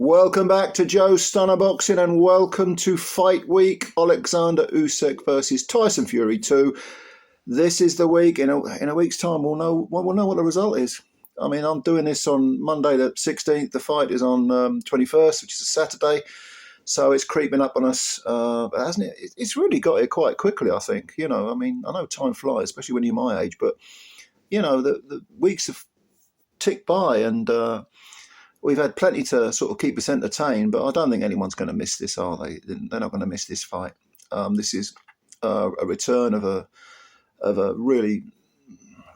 Welcome back to Joe Stunner Boxing and welcome to Fight Week. Alexander Usyk versus Tyson Fury 2. This is the week. In a week's time, we'll know what the result is. I mean, I'm doing this on Monday the 16th. The fight is on 21st, which is a Saturday. So it's creeping up on us, hasn't it? It's really got here quite quickly, I think. I know time flies, especially when you're my age. But, the weeks have ticked by and we've had plenty to sort of keep us entertained. But I don't think anyone's going to miss this, are they? They're not going to miss this fight. This is a return of a really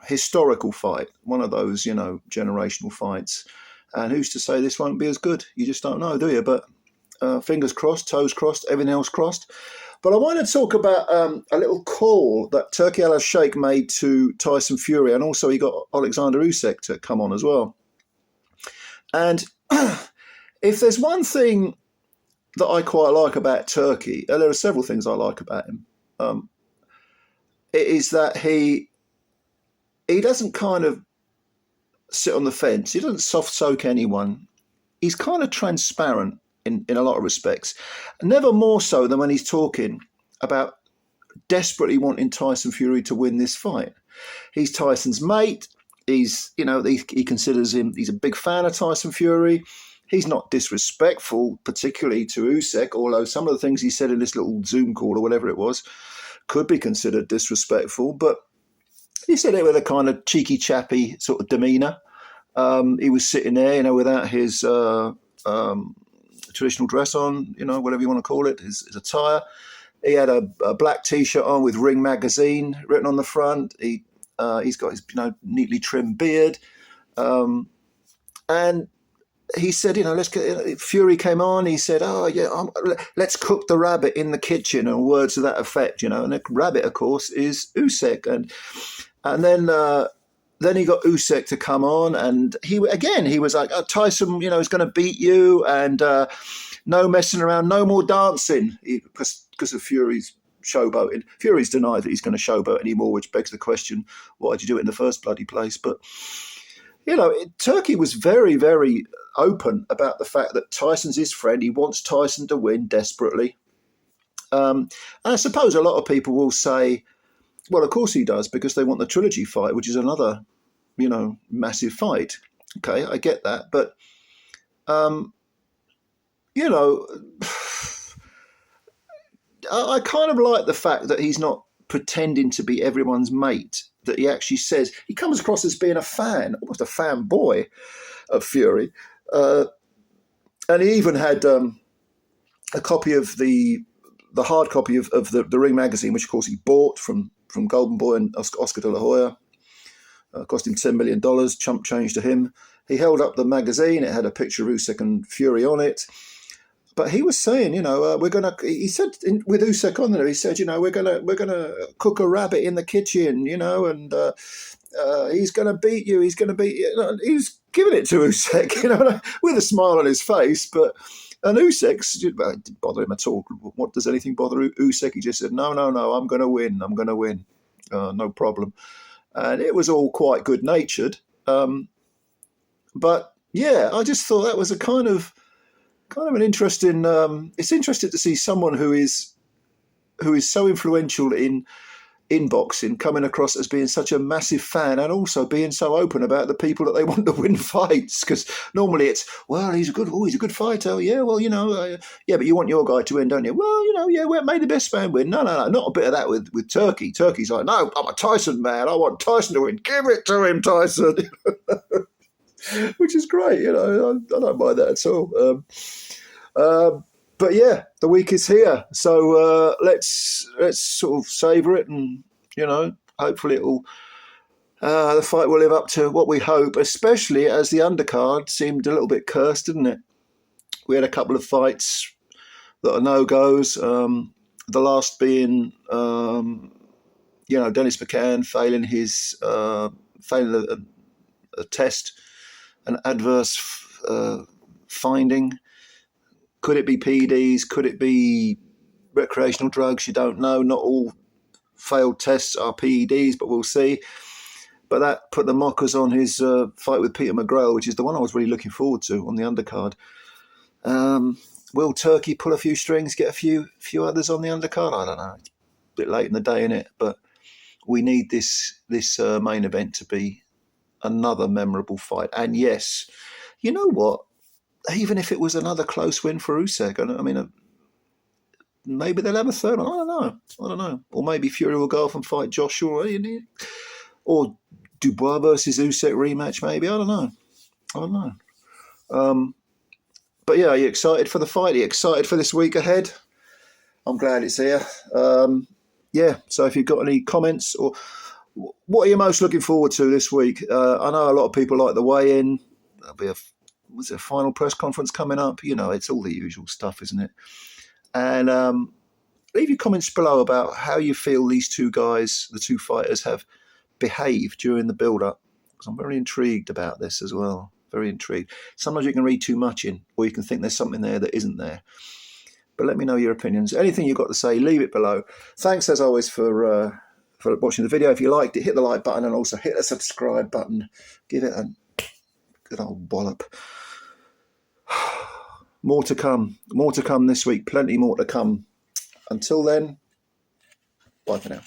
historical fight, one of those, generational fights. And who's to say this won't be as good? You just don't know, do you? But fingers crossed, toes crossed, everything else crossed. But I want to talk about a little call that Turki Alalshikh made to Tyson Fury, and also he got Alexander Usyk to come on as well. And if there's one thing that I quite like about Turki, and there are several things I like about him, it is that he doesn't kind of sit on the fence. He doesn't soft soak anyone. He's kind of transparent in a lot of respects. Never more so than when he's talking about desperately wanting Tyson Fury to win this fight. He's Tyson's mate. He considers him, he's a big fan of Tyson Fury. He's not disrespectful, particularly to Usyk, although some of the things he said in this little Zoom call or whatever it was could be considered disrespectful. But he said it with a kind of cheeky, chappy sort of demeanour. He was sitting there, without his traditional dress on, whatever you want to call it, his attire. He had a black T-shirt on with Ring magazine written on the front. He's got his neatly trimmed beard, and he said, Fury came on. He said, let's cook the rabbit in the kitchen, and words to that effect, And the rabbit, of course, is Usyk, and then he got Usyk to come on, and he was like, Tyson, is going to beat you, and no messing around, no more dancing, because of Fury's showboating. Fury's denied that he's going to showboat anymore, which begs the question, why did you do it in the first bloody place? But, Turki was very, very open about the fact that Tyson's his friend. He wants Tyson to win desperately. And I suppose a lot of people will say, well, of course he does, because they want the trilogy fight, which is another, massive fight. Okay, I get that. But, I kind of like the fact that he's not pretending to be everyone's mate, that he actually says, he comes across as being a fan, almost a fanboy of Fury. And he even had a copy of the hard copy of the Ring magazine, which of course he bought from Golden Boy and Oscar de la Hoya. Cost him $10 million, chump change to him. He held up the magazine. It had a picture of Usyk and Fury on it. But he was saying, he said with Usyk on there, he said, we're gonna cook a rabbit in the kitchen, and he's going to beat you. He's going to beat you. He was giving it to Usyk, with a smile on his face. And Usyk, it didn't bother him at all. What does anything bother Usyk? He just said, no, I'm going to win. I'm going to win. No problem. And it was all quite good-natured. But, yeah, I just thought that was a kind of an interesting... it's interesting to see someone who is so influential in boxing coming across as being such a massive fan and also being so open about the people that they want to win fights. Because normally it's, well, he's a good fighter. Yeah, well, but you want your guy to win, don't you? Well, well, may the best man win. No, not a bit of that with Turki. Turki's like, no, I'm a Tyson man. I want Tyson to win. Give it to him, Tyson. Which is great, I don't mind that at all. But yeah, the week is here, so let's sort of savour it, and hopefully it'll the fight will live up to what we hope. Especially as the undercard seemed a little bit cursed, didn't it? We had a couple of fights that are no goes. The last being, Dennis McCann failing a test, an adverse finding. Could it be PEDs? Could it be recreational drugs? You don't know. Not all failed tests are PEDs, but we'll see. But that put the mockers on his fight with Peter McGrail, which is the one I was really looking forward to on the undercard. Will Turkey pull a few strings, get a few others on the undercard? I don't know. It's a bit late in the day, innit? But we need this main event to be another memorable fight. And yes, you know what? Even if it was another close win for Usyk, I mean, maybe they'll have a third one. I don't know. Or maybe Fury will go off and fight Joshua. Or Dubois versus Usyk rematch, maybe. I don't know. But yeah, are you excited for the fight? Are you excited for this week ahead? I'm glad it's here. Yeah, so if you've got any comments, or what are you most looking forward to this week? I know a lot of people like the weigh-in. There'll be a final press conference coming up? You know, it's all the usual stuff, isn't it? And leave your comments below about how you feel these two guys, the two fighters, have behaved during the build-up. Because I'm very intrigued about this as well. Very intrigued. Sometimes you can read too much in, or you can think there's something there that isn't there. But let me know your opinions. Anything you've got to say, leave it below. Thanks, as always, for watching the video. If you liked it, hit the like button and also hit the subscribe button. Give it a good old wallop. More to come. More to come this week. Plenty more to come. Until then, bye for now.